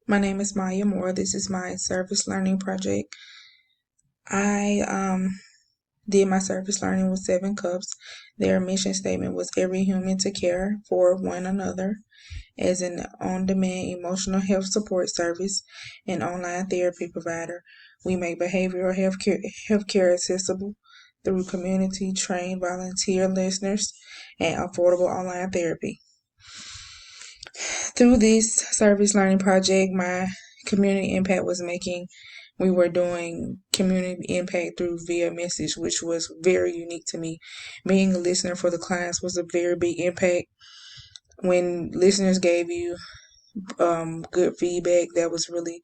My name is Maya Moore. This is my service learning project. I did my service learning with Seven Cups. Their mission statement was every human to care for one another as an on-demand emotional health support service and online therapy provider. We make behavioral healthcare accessible through community trained volunteer listeners and affordable online therapy. Through this service learning project, my community impact was making, we were doing community impact through via message, which was very unique to me. Being a listener for the clients was a very big impact. When listeners gave you good feedback, that was really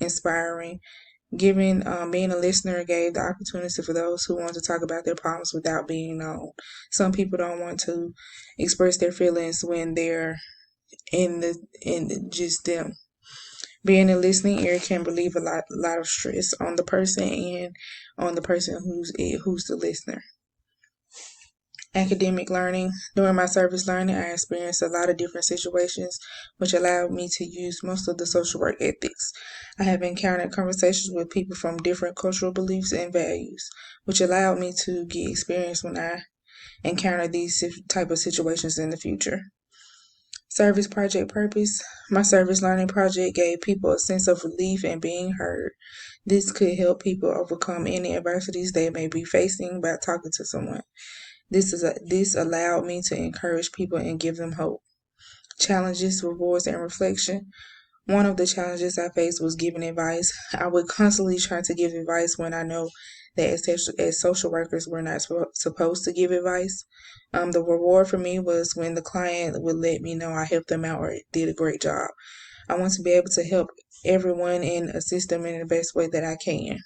inspiring. Being a listener gave the opportunity for those who want to talk about their problems without being known. Some people don't want to express their feelings when they're in just them. Being a listening ear can relieve a lot of stress on the person and on the person who's the listener. Academic learning. During my service learning, I experienced a lot of different situations, which allowed me to use most of the social work ethics. I have encountered conversations with people from different cultural beliefs and values, which allowed me to get experience when I encounter these type of situations in the future. Service project purpose. My service learning project gave people a sense of relief and being heard. This could help people overcome any adversities they may be facing by talking to someone. This allowed me to encourage people and give them hope. Challenges, rewards, and reflection. One of the challenges I faced was giving advice. I would constantly try to give advice when I know that as social workers, we're not supposed to give advice. The reward for me was when the client would let me know I helped them out or did a great job. I want to be able to help everyone and assist them in the best way that I can.